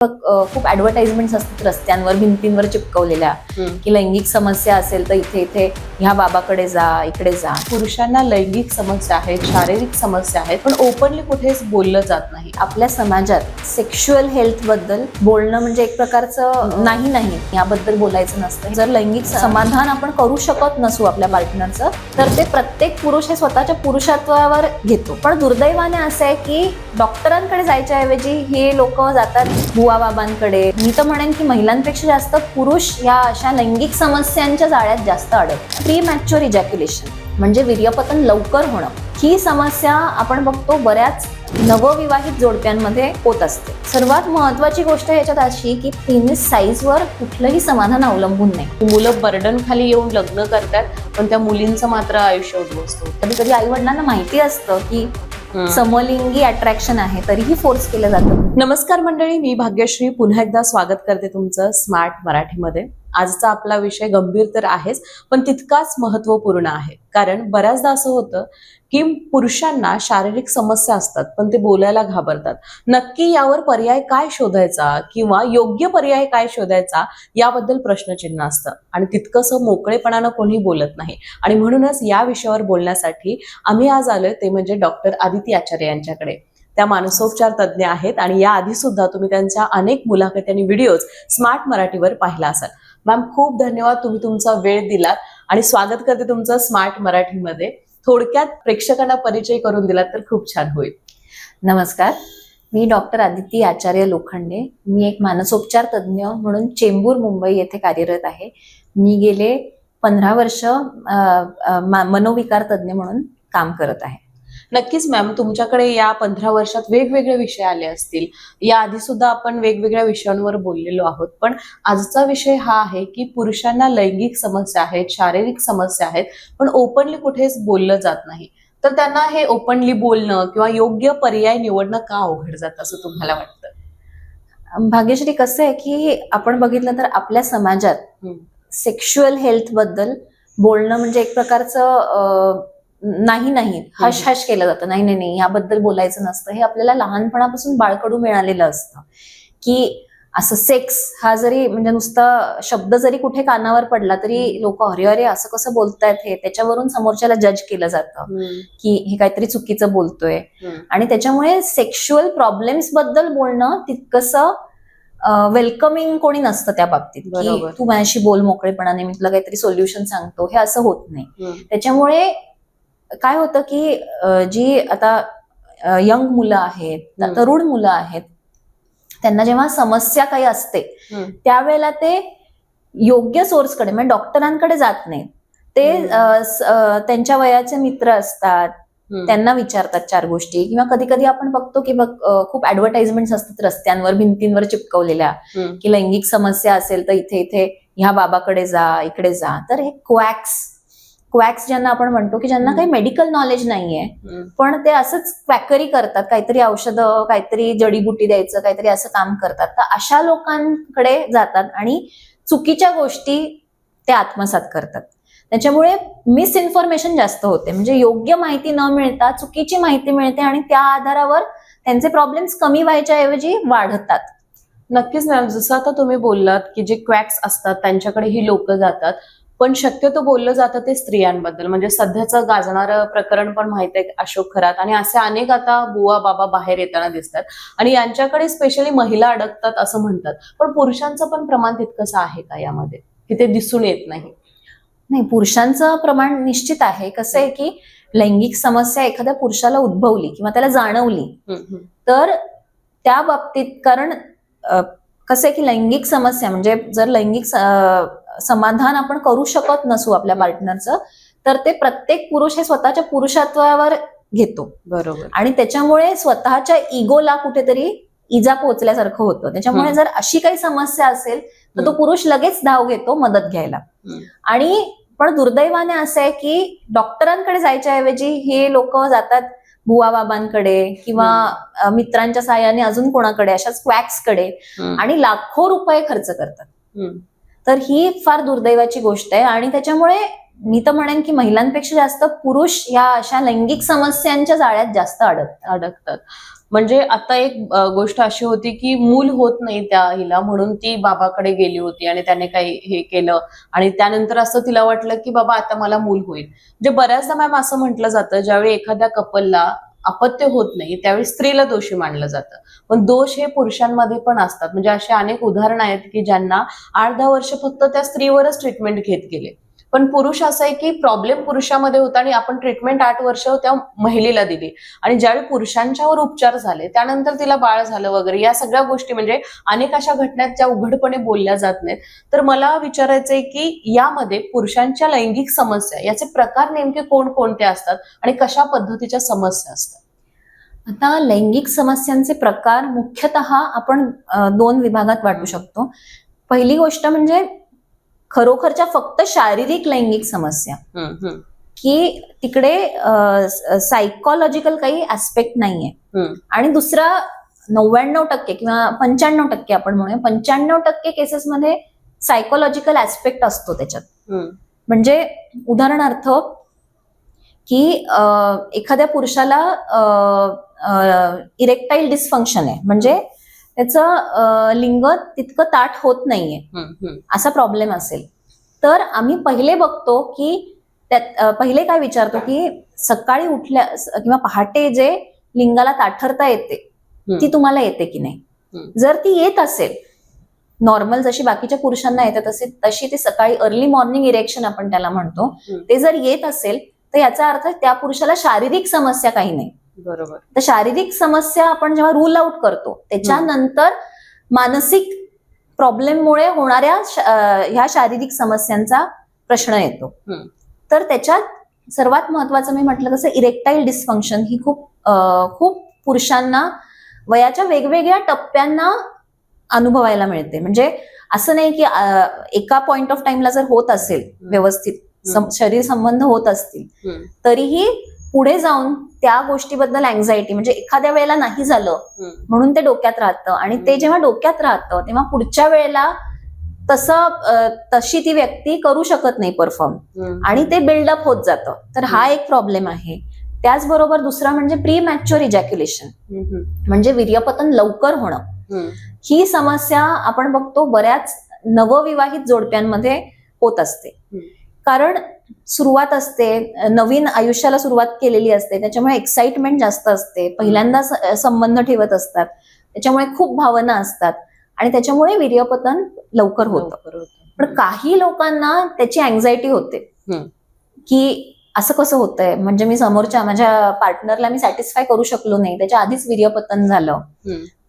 खूप ऍडव्हर्टाइजमेंट्स असतात रस्त्यांवर, भिंतींवर चिपकवलेल्या की लैंगिक समस्या असेल तर इथे इथे ह्या बाबाकडे जा, इकडे जा. पुरुषांना लैंगिक समस्या आहेत, शारीरिक समस्या आहेत, पण ओपनली कुठेच बोललं जात नाही. आपल्या समाजात सेक्शुअल हेल्थ बद्दल बोलणं म्हणजे एक प्रकारचं नाही याबद्दल बोलायचं नसतं. जर लैंगिक समाधान आपण करू शकत नसू आपल्या पार्टनरचं, तर ते प्रत्येक पुरुष हे स्वतःच्या पुरुषत्वावर घेतो. पण दुर्दैवाने असं आहे की डॉक्टरांकडे जायच्या ऐवजी हे लोक जातात बुवा बाबांकडे. मी तर म्हणेन की महिलांपेक्षा जास्त पुरुष या अशा लैंगिक समस्यांच्या जाळ्यात जास्त अडकतात. प्री मॅच्युअर इजॅक्युलेशन म्हणजे वीर्यपतन लवकर होणं, ही समस्या आपण बघतो बऱ्याच नवविवाहित जोडप्यांमध्ये होत असते. सर्वात महत्वाची गोष्ट याच्यात अशी की पेनिस साईजवर कुठलंही समाधान अवलंबून नाही. मुलं बर्डन खाली येऊन लग्न करतात, पण त्या मुलींचं मात्र आयुष्य उद्ध्वस्त होतं. कधी कधी आई वडिलांना माहिती असतं की समलिंगी अट्रॅक्शन आहे, तरीही फोर्स केलं जातं. नमस्कार मंडळी, मी भाग्यश्री पुन्हा एकदा स्वागत करते तुमचं स्मार्ट मराठीमध्ये. आजचा आपला विषय गंभीर तर आहेच, पण तितकाच महत्वपूर्ण आहे. कारण बऱ्याचदा असं होतं की पुरुषांना शारीरिक समस्या असतात, पण ते बोलायला घाबरतात. नक्की यावर पर्याय काय शोधायचा किंवा योग्य पर्याय काय शोधायचा याबद्दल प्रश्नचिन्ह असतं आणि तितकंसं मोकळेपणानं कोणी बोलत नाही. आणि म्हणूनच या विषयावर बोलण्यासाठी आम्ही आज आलोय, ते म्हणजे डॉक्टर आदिती आचार्य यांच्याकडे. त्या मानसोपचार तज्ज्ञ आहेत आणि या आधी सुद्धा तुम्ही त्यांच्या अनेक मुलाखती आणि व्हिडिओज स्मार्ट मराठीवर पाहिला असाल. मॅम, खूप धन्यवाद, तुम्ही तुमचा वेळ दिलात आणि स्वागत करते तुमचं स्मार्ट मराठीमध्ये. थोडक्यात प्रेक्षकांना परिचय करून दिलात तर खूप छान होईल. नमस्कार, मी डॉक्टर आदिती आचार्य लोखंडे. मी एक मानसोपचार तज्ज्ञ म्हणून चेंबूर मुंबई येथे कार्यरत आहे. मी गेले 15 वर्ष मनोविकार तज्ज्ञ म्हणून काम करत आहे. नक्कीच मॅम, तुमच्याकडे या 15 वर्षात वेगवेगळे विषय आले असतील. या आधी सुद्धा आपण वेगवेगळ्या विषयांवर बोललेलो आहोत, पण आजचा विषय हा आहे की पुरुषांना लैंगिक समस्या आहेत, शारीरिक समस्या आहेत, पण ओपनली कुठेच बोललं जात नाही. तर त्यांना हे ओपनली बोलणं किंवा योग्य पर्याय निवडणं का अवघड जातं असं तुम्हाला वाटतं? भाग्यश्री, कसं आहे की आपण बघितलं तर आपल्या समाजात सेक्शुअल हेल्थ बद्दल बोलणं म्हणजे एक प्रकारचं नाही हश हश केलं जातं. नाही याबद्दल बोलायचं नसतं. हे आपल्याला लहानपणापासून बाळकडू मिळालेलं असतं की असं सेक्स हा जरी म्हणजे नुसता शब्द जरी कुठे कानावर पडला तरी लोक अरे अरे असं कसं बोलतायत, हे त्याच्यावरून समोरच्याला जज केलं जातं की हे काहीतरी चुकीचं बोलतोय. आणि त्याच्यामुळे सेक्शुअल प्रॉब्लेम्स बद्दल बोलणं तितकंसं वेलकमिंग कोणी नसतं त्या बाबतीत की तू माझ्याशी बोल मोकळेपणाने, मी तुला काहीतरी सोल्युशन सांगतो, हे असं होत नाही. त्याच्यामुळे काय होतं की जी आता यंग मुलं आहेत, तरुण मुलं आहेत, त्यांना जेव्हा समस्या काही असते त्यावेळेला ते योग्य सोर्सकडे म्हणजे डॉक्टरांकडे जात नाहीत. ते त्यांच्या वयाचे मित्र असतात, त्यांना विचारतात 4 गोष्टी. किंवा कधी कधी आपण बघतो की खूप ऍडव्हर्टाइजमेंट्स असतात रस्त्यांवर, भिंतींवर चिपकवलेल्या की लैंगिक समस्या असेल तर इथे इथे ह्या बाबाकडे जा, इकडे जा. तर हे क्वॅक्स ज्यांना आपण म्हणतो की ज्यांना काही मेडिकल नॉलेज नाहीये, पण ते असंच क्वॅकरी करतात, काहीतरी औषधं, काहीतरी जडीबुटी द्यायचं, काहीतरी असं काम करतात. तर अशा लोकांकडे जातात आणि चुकीच्या गोष्टी ते आत्मसात करतात. त्याच्यामुळे मिसइन्फॉर्मेशन जास्त होते. म्हणजे योग्य माहिती न मिळता चुकीची माहिती मिळते आणि त्या आधारावर त्यांचे प्रॉब्लेम्स कमी व्हायच्या ऐवजी वाढतात. नक्कीच मॅम, जसं आता तुम्ही बोललात की जे क्वॅक्स असतात त्यांच्याकडे ही लोक जातात, पण शक्यतो बोललं जातं ते स्त्रियांबद्दल. म्हणजे सध्याचं गाजणारं प्रकरण पण माहित आहे, अशोक खरात, आणि असे अनेक आता बुवा बाबा बाहेर येताना दिसतात आणि यांच्याकडे स्पेशली महिला अडकतात असं म्हणतात. पण पुरुषांचं पण प्रमाण तितकंसं आहे का यामध्ये की ते दिसून येत नाही? नाही, पुरुषांचं प्रमाण निश्चित आहे. कसं आहे की लैंगिक समस्या एखाद्या पुरुषाला उद्भवली किंवा त्याला जाणवली तर त्या बाबतीत, कारण कसं आहे की लैंगिक समस्या म्हणजे जर लैंगिक समाधान आपण करू शकत नसू आपल्या पार्टनरचं, तर ते प्रत्येक पुरुष हे स्वतःच्या पुरुषत्वावर घेतो. बरोबर. आणि त्याच्यामुळे स्वतःच्या इगोला कुठेतरी इजा पोहोचल्यासारखं होतं. त्याच्यामुळे जर अशी काही समस्या असेल तर तो पुरुष लगेच धाव घेतो मदत घ्यायला. आणि पण दुर्दैवाने असं आहे की डॉक्टरांकडे जायच्या ऐवजी हे लोक जातात बुवा बाबांकडे किंवा मित्रांच्या साहाय्याने अजून कोणाकडे, अशाच क्वॅक्सकडे, आणि लाखो रुपये खर्च करतात. तर ही फार दुर्दैवाची गोष्ट आहे. आणि त्याच्यामुळे मी तर म्हणेन की महिलांपेक्षा जास्त पुरुष या अशा लैंगिक समस्यांच्या जाळ्यात जास्त अडकतात. म्हणजे आता एक गोष्ट अशी होती की मूल होत नाही त्या हिला, म्हणून ती बाबाकडे गेली होती आणि त्याने काही हे केलं आणि त्यानंतर असं तिला वाटलं की बाबा आता मला मूल होईल. म्हणजे बऱ्याचदा मॅम असं म्हटलं जातं, ज्यावेळी एखाद्या कपलला अपत्य होत नाही त्यावेळी स्त्रीला दोषी मानलं जातं, पण दोष हे पुरुषांमध्ये पण असतात. म्हणजे असे अनेक उदाहरणं आहेत की ज्यांना 8-10 वर्ष फक्त त्या स्त्रीवरच ट्रीटमेंट घेत गेले, पण पुरुष असं आहे की प्रॉब्लेम पुरुषामध्ये होता आणि आपण ट्रीटमेंट 8 वर्ष त्या महिलेला दिली आणि ज्यावेळी पुरुषांच्यावर उपचार झाले त्यानंतर तिला बाळ झालं वगैरे, या सगळ्या गोष्टी म्हणजे अनेक अशा घटना आहेत ज्या उघडपणे बोलल्या जात नाहीत. तर मला विचारायचंय की यामध्ये पुरुषांच्या लैंगिक समस्या याचे प्रकार नेमके कोणकोणते असतात आणि कशा पद्धतीच्या समस्या असतात? आता लैंगिक समस्यांचे प्रकार मुख्यतः आपण 2 विभागात वाटू शकतो. पहिली गोष्ट म्हणजे खरोखरच्या फक्त शारीरिक लैंगिक समस्या, की तिकडे सायकोलॉजिकल काही ऍस्पेक्ट नाहीये. आणि दुसरा 99% किंवा 95% आपण म्हणूया 95% केसेसमध्ये सायकोलॉजिकल ऍस्पेक्ट असतो त्याच्यात. म्हणजे उदाहरणार्थ की एखाद्या पुरुषाला इरेक्टाईल डिस्फंक्शन आहे, म्हणजे त्याचं लिंग तितकं ताठ होत नाहीये, असा प्रॉब्लेम असेल, तर आम्ही पहिले बघतो की त्यात पहिले काय विचारतो की सकाळी उठल्या किंवा पहाटे जे लिंगाला ताठरता येते ती तुम्हाला येते की नाही. जर ती येत असेल नॉर्मल जशी बाकीच्या पुरुषांना येते तशी ती सकाळी अर्ली मॉर्निंग इरेक्शन आपण त्याला म्हणतो, ते जर येत असेल तर याचा अर्थ त्या पुरुषाला शारीरिक समस्या काही नाही. बरोबर. तर शारीरिक समस्या आपण जेव्हा रूल आउट करतो त्याच्यानंतर मानसिक प्रॉब्लेममुळे होणाऱ्या ह्या शारीरिक समस्यांचा प्रश्न येतो. तर त्याच्यात सर्वात महत्वाचं मी म्हटलं तसं इरेक्टाईल डिस्फंक्शन ही खूप पुरुषांना वयाच्या वेगवेगळ्या टप्प्यांना अनुभवायला मिळते. म्हणजे असं नाही की एका पॉइंट ऑफ टाइमला जर होत असेल व्यवस्थित शरीर संबंध होत असतील तरीही पुढे जाऊन त्या गोष्टीबद्दल अँझायटी, म्हणजे एखाद्या वेळेला नाही झालं म्हणून ते डोक्यात राहतं आणि ते जेव्हा डोक्यात राहतं तेव्हा पुढच्या वेळेला तशी ती व्यक्ती करू शकत नाही परफॉर्म आणि ते बिल्डअप होत जातं. तर हा एक प्रॉब्लेम आहे. त्याचबरोबर दुसरा म्हणजे प्री मॅच्युअर इजॅक्युलेशन, म्हणजे वीर्यपतन लवकर होणं. ही समस्या आपण बघतो बऱ्याच नवविवाहित जोडप्यांमध्ये होत असते, कारण सुरुवात असते, नवीन आयुष्याला सुरुवात केलेली असते, त्याच्यामुळे एक्साइटमेंट जास्त असते, पहिल्यांदा संबंध ठेवत असतात, त्याच्यामुळे खूप भावना असतात आणि त्याच्यामुळे वीर्यपतन लवकर होतं. पण काही लोकांना त्याची अँझायटी होते की असं कसं होतंय, म्हणजे मी समोरच्या माझ्या पार्टनरला मी सॅटिस्फाय करू शकलो नाही, त्याच्या आधीच वीर्यपतन झालं.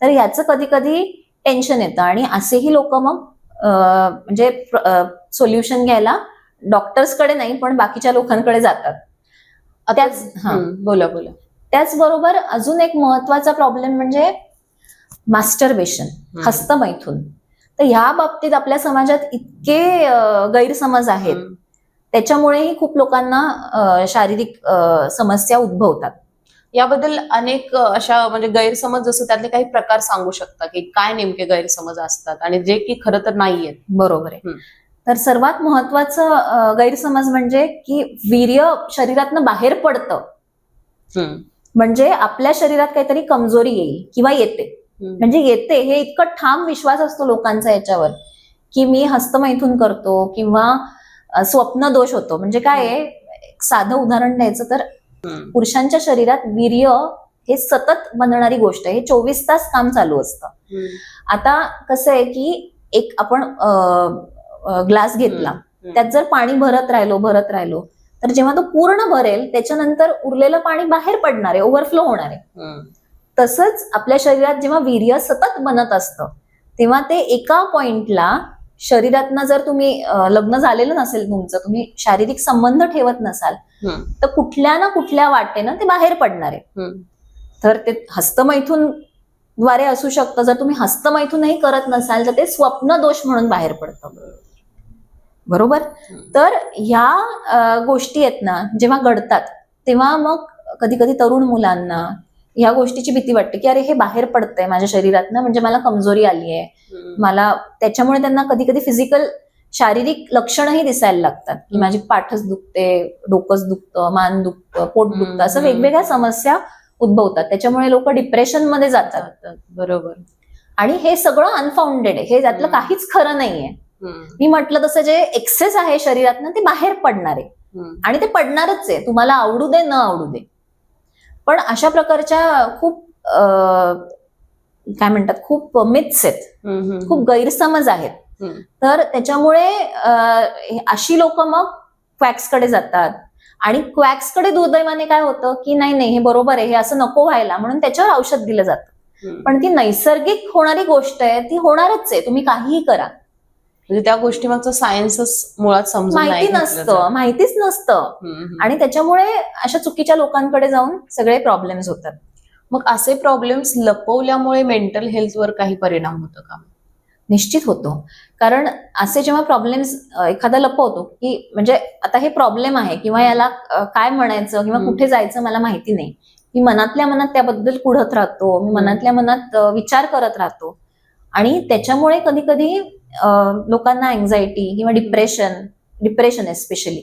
तर याचं कधी कधी टेन्शन येतं आणि असेही लोक मग म्हणजे सोल्युशन घ्यायला डॉक्टर्सकडे नाही पण बाकीच्या लोकांकडे जातात. बोला. त्याचबरोबर अजून एक महत्वाचा प्रॉब्लेम म्हणजे मास्टरबेशन, हस्तमैथुन. तर ह्या बाबतीत आपल्या समाजात इतके गैरसमज आहेत, त्याच्यामुळेही खूप लोकांना शारीरिक समस्या उद्भवतात. याबद्दल अनेक अशा म्हणजे गैरसमज, जसं त्यातले काही प्रकार सांगू शकता की काय नेमके गैरसमज असतात आणि जे की खरं तर नाहीयेत? बरोबर आहे. तर सर्वात महत्वाचं गैरसमज म्हणजे की वीर्य शरीरातनं बाहेर पडतं, म्हणजे आपल्या शरीरात काहीतरी कमजोरी येईल किंवा येते. म्हणजे येते हे इतकं ठाम विश्वास असतो लोकांचा याच्यावर की मी हस्तमैथुन करतो किंवा स्वप्न दोष होतो. म्हणजे काय आहे, साधं उदाहरण द्यायचं तर पुरुषांच्या शरीरात वीर्य हे सतत बनणारी गोष्ट आहे, हे 24 तास काम चालू असतं. आता कसं आहे की एक आपण ग्लास घेतला, त्यात जर पाणी भरत राहिलो तर जेव्हा तो पूर्ण भरेल त्याच्यानंतर उरलेलं पाणी बाहेर पडणार आहे, ओव्हरफ्लो होणार आहे. तसंच आपल्या शरीरात जेव्हा वीर्य सतत बनत असतं तेव्हा ते एका पॉइंटला शरीरातनं जर तुम्ही लग्न झालेलं नसेल तुमचं, तुम्ही शारीरिक संबंध ठेवत नसाल तर कुठल्या ना कुठल्या वाटेनं ते बाहेर पडणार आहे. तर ते हस्तमैथुन द्वारे असू शकतं, जर तुम्ही हस्तमैथुनही करत नसाल तर ते स्वप्न दोष म्हणून बाहेर पडतं. बरोबर. तर ह्या गोष्टी आहेत ना जेव्हा घडतात तेव्हा मग कधी कधी तरुण मुलांना ह्या गोष्टीची भीती वाटते की अरे हे बाहेर पडतंय माझ्या शरीरातनं, म्हणजे मला कमजोरी आली आहे, मला त्याच्यामुळे त्यांना कधी कधी फिजिकल शारीरिक लक्षणंही दिसायला लागतात की माझी पाठच दुखते, डोकंच दुखतं, मान दुखतं, पोट दुखतं, असं वेगवेगळ्या समस्या उद्भवतात, त्याच्यामुळे लोक डिप्रेशन मध्ये जातात. बरोबर. आणि हे सगळं अनफाउंडेड आहे, हे त्यातलं काहीच खरं नाहीये. मी म्हटलं तसं जे एक्सेस आहे शरीरातनं ते बाहेर पडणार आहे आणि ते पडणारच आहे, तुम्हाला आवडू दे न आवडू दे. पण अशा प्रकारच्या खूप काय म्हणतात, खूप मिथ्स आहेत, खूप गैरसमज आहेत. तर त्याच्यामुळे अशी लोक मग क्वॅक्सकडे जातात आणि क्वॅक्सकडे दुर्दैवाने काय होतं की नाही हे बरोबर आहे, हे असं नको व्हायला म्हणून त्याच्यावर औषध दिलं जातं. पण ती नैसर्गिक होणारी गोष्ट आहे, ती होणारच आहे, तुम्ही काहीही करा. म्हणजे त्या गोष्टी मागचं सायन्सच मुळात समजून माहितीच नसतं आणि त्याच्यामुळे अशा चुकीच्या लोकांकडे जाऊन सगळे प्रॉब्लेम्स होतात. मग असे प्रॉब्लेम्स लपवल्यामुळे मेंटल हेल्थवर काही परिणाम होतो का? निश्चित होतो. कारण असे जेव्हा प्रॉब्लेम्स एखादा लपवतो की म्हणजे आता हे प्रॉब्लेम आहे किंवा याला काय म्हणायचं किंवा कुठे जायचं मला माहिती नाही, मी मनातल्या मनात त्याबद्दल कुढत राहतो, मी मनातल्या मनात विचार करत राहतो आणि त्याच्यामुळे कधी कधी लोकांना अँझायटी किंवा डिप्रेशन एस्पेशली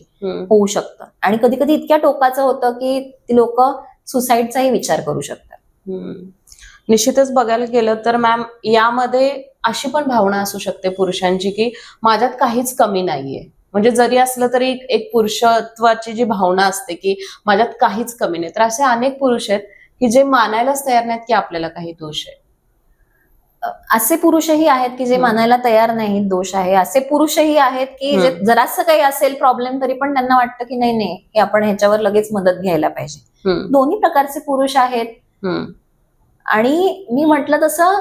होऊ शकतं आणि कधी कधी इतक्या टोकाचं होतं की ती लोक सुसाईडचाही विचार करू शकतात. निश्चितच बघायला गेलं तर मॅम यामध्ये अशी पण भावना असू शकते पुरुषांची की माझ्यात काहीच कमी नाहीये, म्हणजे जरी असलं तरी एक पुरुषत्वाची जी भावना असते की माझ्यात काहीच कमी नाही. तर असे अनेक पुरुष आहेत की जे मानायलाच तयार नाहीत की आपल्याला काही दोष आहे. असे पुरुषही आहेत की जे मानायला तयार नाहीत दोष आहे, असे पुरुषही आहेत की जे जरासं काही असेल प्रॉब्लेम तरी पण त्यांना वाटतं की नाही की आपण ह्याच्यावर लगेच मदत घ्यायला पाहिजे. दोन्ही प्रकारचे पुरुष आहेत. आणि मी म्हटलं तसं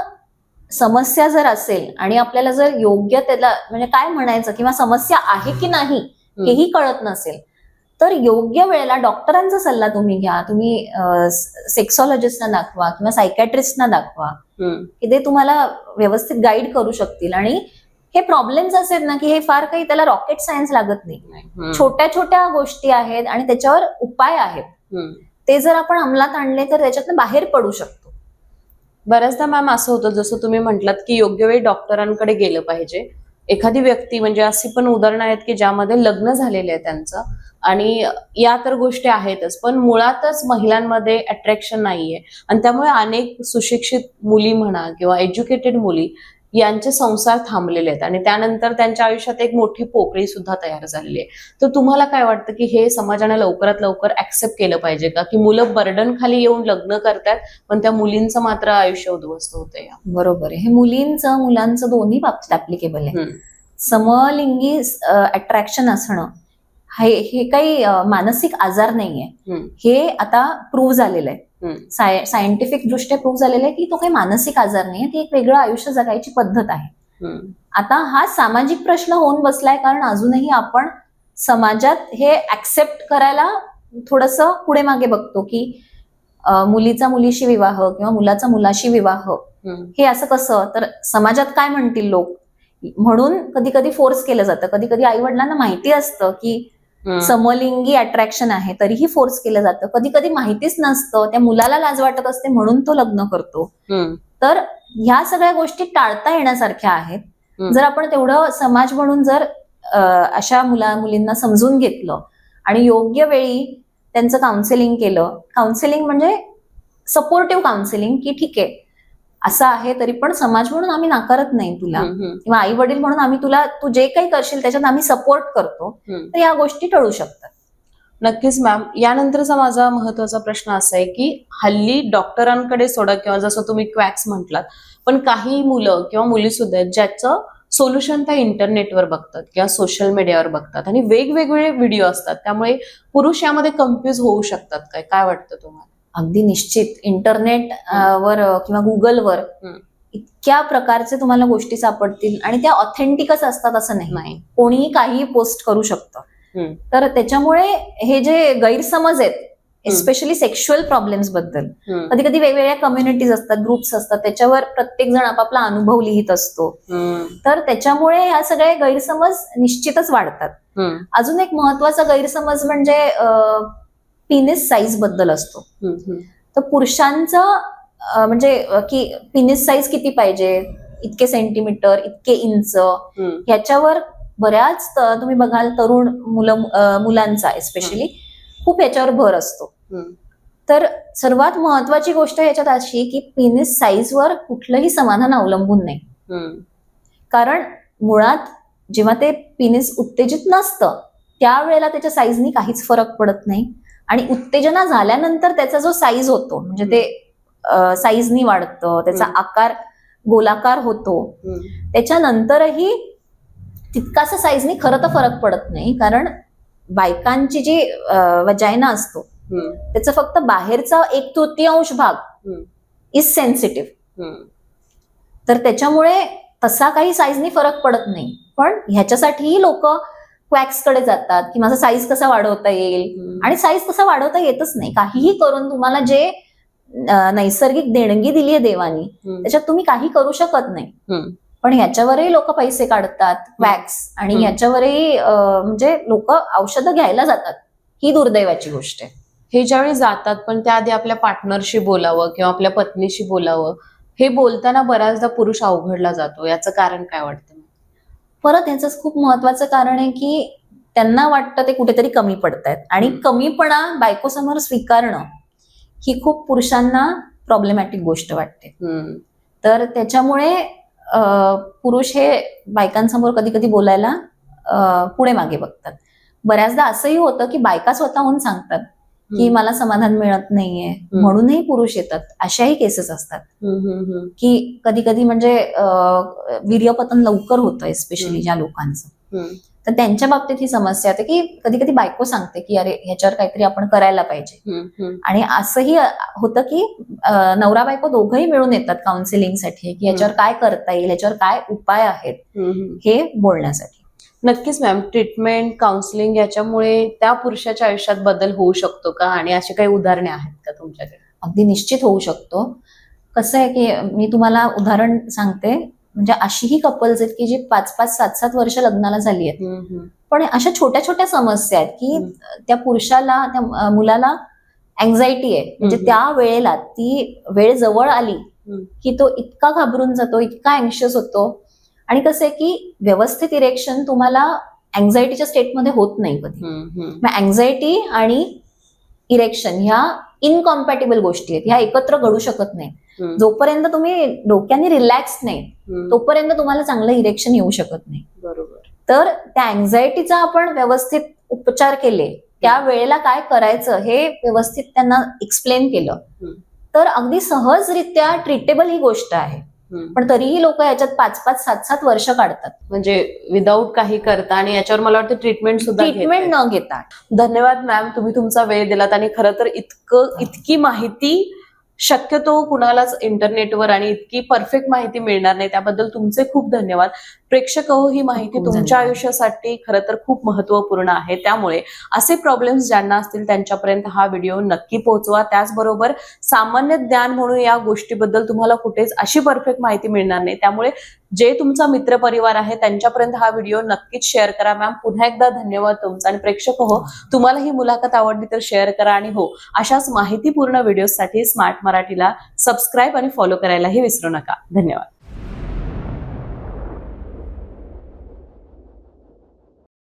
समस्या जर असेल आणि आपल्याला जर योग्य त्याला म्हणजे काय म्हणायचं किंवा समस्या आहे की नाही हेही कळत नसेल तर योग्य वेळेला डॉक्टरांचा सल्ला तुम्ही घ्या, तुम्ही सेक्सॉलॉजिस्टना दाखवा किंवा सायकॅट्रिस्टना दाखवा की ते तुम्हाला व्यवस्थित गाईड करू शकतील. आणि हे प्रॉब्लेम्स असेल ना की हे फार काही त्याला रॉकेट सायन्स लागत नाही, छोट्या छोट्या गोष्टी आहेत आणि त्याच्यावर उपाय आहेत. ते जर आपण अंमलात आणले तर त्याच्यातनं बाहेर पडू शकतो. बऱ्याचदा मॅम असं होतं जसं तुम्ही म्हटलात की योग्य वेळी डॉक्टरांकडे गेलं पाहिजे. एखादी व्यक्ती म्हणजे अशी पण उदाहरणं आहेत की ज्यामध्ये लग्न झालेलं आहे त्यांचं आणि या तर गोष्टी आहेतच, पण मुळातच महिलांमध्ये अट्रॅक्शन नाहीये आणि त्यामुळे अनेक सुशिक्षित मुली म्हणा किंवा एज्युकेटेड मुली यांचे संसार थांबलेले आहेत आणि त्यानंतर त्यांच्या आयुष्यात एक मोठी पोकळी सुद्धा तयार झालेली आहे. तर तुम्हाला काय वाटतं की हे समाजाने लवकरात लवकर ऍक्सेप्ट केलं पाहिजे का, की मुलं बर्डन खाली येऊन लग्न करतात पण त्या मुलींचं मात्र आयुष्य उद्ध्वस्त होतंय? बरोबर आहे, हे मुलींचं मुलांचं दोन्ही बाबतीत ऍप्लिकेबल आहे. समलिंगी अट्रॅक्शन असणं हे काही मानसिक आजार नाहीये, हे आता प्रूव्ह झालेलं आहे. सायंटिफिक दृष्ट्या प्रूव्ह झालेलं आहे की तो काही मानसिक आजार नाहीये, ती एक वेगळं आयुष्य जगायची पद्धत आहे. आता हा सामाजिक प्रश्न होऊन बसलाय कारण अजूनही आपण समाजात हे ऍक्सेप्ट करायला थोडस पुढे मागे बघतो की मुलीचा मुलीशी विवाह किंवा मुलाचा मुलाशी विवाह हे असं कसं, तर समाजात काय म्हणतील लोक म्हणून कधी कधी फोर्स केलं जातं. कधी कधी आई वडिलांना माहिती असतं की समलिंगी अट्रॅक्शन आहे तरीही फोर्स केलं जातं. कधी कधी माहितीच नसतं, त्या मुलाला लाज वाटत असते म्हणून तो लग्न करतो. तर ह्या सगळ्या गोष्टी टाळता येण्यासारख्या आहेत जर आपण तेवढं समाज म्हणून जर अशा मुलींना समजून घेतलं आणि योग्य वेळी त्यांचं काउन्सिलिंग केलं. काउन्सिलिंग म्हणजे सपोर्टिव्ह काउन्सिलिंग की ठीक आहे असं आहे तरी पण समाज म्हणून आम्ही नाकारत नाही तुला किंवा आई वडील म्हणून आम्ही तुला तू जे काही करशील त्याच्यात आम्ही सपोर्ट करतो, तर या गोष्टी टळू शकतात. नक्कीच मॅम. यानंतरचा माझा महत्वाचा प्रश्न असा आहे की हल्ली डॉक्टरांकडे सोडा किंवा जसं तुम्ही क्वॅक्स म्हटलात, पण काही मुलं किंवा मुली सुद्धा आहेत ज्याचं सोल्युशन त्या इंटरनेटवर बघतात किंवा सोशल मीडियावर बघतात आणि वेगवेगळे व्हिडिओ असतात, त्यामुळे पुरुष यामध्ये कन्फ्युज होऊ शकतात. काय वाटतं तुम्हाला? अगदी निश्चित. इंटरनेट वर किंवा गुगलवर इतक्या प्रकारचे तुम्हाला गोष्टी सापडतील आणि त्या ऑथेंटिकच असतात असं नाही, कोणीही काही पोस्ट करू शकतं. तर त्याच्यामुळे हे जे गैरसमज आहेत एस्पेशली सेक्शुअल प्रॉब्लेम्स बद्दल, कधी कधी वेगवेगळ्या कम्युनिटीज असतात, ग्रुप्स असतात, त्याच्यावर प्रत्येक जण आपापला अनुभव लिहित असतो. तर त्याच्यामुळे ह्या सगळे गैरसमज निश्चितच वाढतात. अजून एक महत्वाचा गैरसमज म्हणजे पिनिस साईज बद्दल असतो. तर पुरुषांचं म्हणजे की पिनिस साईज किती पाहिजे, इतके सेंटीमीटर, इतके इंच, ह्याच्यावर बऱ्याच तुम्ही बघाल तरुण मुलांचा एस्पेशली खूप याच्यावर भर असतो. तर सर्वात महत्वाची गोष्ट याच्यात अशी की पेनिस साईजवर कुठलंही समाधान अवलंबून नाही. कारण मुळात जेव्हा ते पेनिस उत्तेजित नसतं त्यावेळेला त्याच्या साईजनी काहीच फरक पडत नाही, आणि उत्तेजना झाल्यानंतर त्याचा जो साईज होतो म्हणजे ते साईजनी वाढतं, त्याचा आकार गोलाकार होतो, त्याच्यानंतरही तितकासा साईजनी खरं तर फरक पडत नाही. कारण बायकांची जी वजायना असतो त्याचा फक्त बाहेरचा 1/3 भाग इज सेन्सिटिव्ह, तर त्याच्यामुळे तसा काही साईजनी फरक पडत नाही. पण ह्याच्यासाठीही लोक क्वॅक्स कडे जातात की माझा साईज कसा वाढवता येईल, आणि साईज तसा वाढवता येतच नाही. काहीही करून तुम्हाला जे नैसर्गिक देणगी दिली आहे देवानी त्याच्यात तुम्ही काही करू शकत नाही. पण ह्याच्यावरही लोक पैसे काढतात, वॅक्स, आणि ह्याच्यावरही म्हणजे लोक औषधं घ्यायला जातात. ही दुर्दैवाची गोष्ट आहे. हे ज्यावेळी जातात पण त्याआधी आपल्या पार्टनरशी बोलावं किंवा आपल्या पत्नीशी बोलावं, हे बोलताना बऱ्याचदा पुरुष अवघडला जातो. याचं कारण काय वाटतं? परत ह्याचं खूप महत्वाचं कारण आहे की त्यांना वाटतं ते कुठेतरी कमी पडतायत, आणि कमीपणा बायकोसमोर स्वीकारणं ही खूप पुरुषांना प्रॉब्लेमॅटिक गोष्ट वाटते. तर त्याच्यामुळे पुरुष हे बायकांसमोर कधी कधी बोलायला पुढे मागे बघतात. बऱ्याचदा असंही होतं की बायका स्वतःहून सांगतात की मला समाधान मिळत नाहीये, म्हणूनही पुरुष येतात. अशाही केसेस असतात की कधी कधी म्हणजे वीर्यपतन लवकर होतं, एस्पेशली ज्या लोकांचं. तर त्यांच्या बाबतीत ही समस्या येते की कधी कधी बायको सांगते की अरे ह्याच्यावर काहीतरी आपण करायला पाहिजे. आणि असंही होतं की नवरा बायको दोघंही मिळून येतात काउन्सिलिंगसाठी की ह्याच्यावर काय करता येईल, ह्याच्यावर काय उपाय आहेत हे बोलण्यासाठी. नक्कीच मॅम, ट्रीटमेंट काउन्सिलिंग याच्यामुळे त्या पुरुषाच्या आयुष्यात बदल होऊ शकतो का, आणि अशी काही उदाहरणे आहेत का तुमच्याकडे? अगदी निश्चित होऊ शकतो. कसं आहे की मी तुम्हाला उदाहरण सांगते. म्हणजे अशीही कपल्स आहेत की जी 5-5, 7-7 वर्ष लग्नाला झाली आहेत, पण अशा छोट्या छोट्या समस्या आहेत की त्या पुरुषाला, त्या मुलाला अँझायटी आहे. म्हणजे त्या वेळेला ती वेळ जवळ आली की तो इतका घाबरून जातो, इतका अँक्शियस होतो. आणि कसं आहे की व्यवस्थित इरेक्शन तुम्हाला अँझायटीच्या स्टेटमध्ये होत नाही कधी. मग अँझायटी आणि इरेक्शन ह्या इनकॉम्पॅटेबल गोष्टी आहेत, ह्या एकत्र घडू शकत नाही. जोपर्यंत तुम्ही डोक्याने रिलॅक्स नाही तोपर्यंत तुम्हाला चांगलं इरेक्शन येऊ शकत नाही. बरोबर. तर त्या अँझायटीचा आपण व्यवस्थित उपचार केले, त्या वेळेला काय करायचं हे व्यवस्थित त्यांना एक्सप्लेन केलं तर अगदी सहजरित्या ट्रीटेबल ही गोष्ट आहे. पण तरीही लोक याच्यात 5-5, 7-7 वर्ष काढतात, म्हणजे विदाऊट काही करता, आणि याच्यावर मला वाटतं ट्रीटमेंट न घेता. धन्यवाद मॅम, तुम्ही तुमचा वेळ दिलात. आणि खरं तर इतकी माहिती शक्यतो कुणालाच इंटरनेटवर आणि इतकी परफेक्ट माहिती मिळणार नाही, त्याबद्दल तुमचे खूप धन्यवाद. प्रेक्षक हो, ही माहिती तुमच्या आयुष्यासाठी खरं तर खूप महत्वपूर्ण आहे. त्यामुळे असे प्रॉब्लेम्स ज्यांना असतील त्यांच्यापर्यंत हा व्हिडिओ नक्की पोहोचवा. त्याचबरोबर सामान्य ज्ञान म्हणून या गोष्टीबद्दल तुम्हाला कुठेच अशी परफेक्ट माहिती मिळणार नाही, त्यामुळे जे तुमचा मित्रपरिवार आहे त्यांच्यापर्यंत हा व्हिडिओ नक्कीच शेअर करा. मॅम, पुन्हा एकदा धन्यवाद तुमचा. आणि प्रेक्षक हो, तुम्हाला ही मुलाखत आवडली तर शेअर करा, आणि हो, अशाच माहितीपूर्ण व्हिडिओसाठी स्मार्ट मराठीला सबस्क्राईब आणि फॉलो करायलाही विसरू नका. धन्यवाद.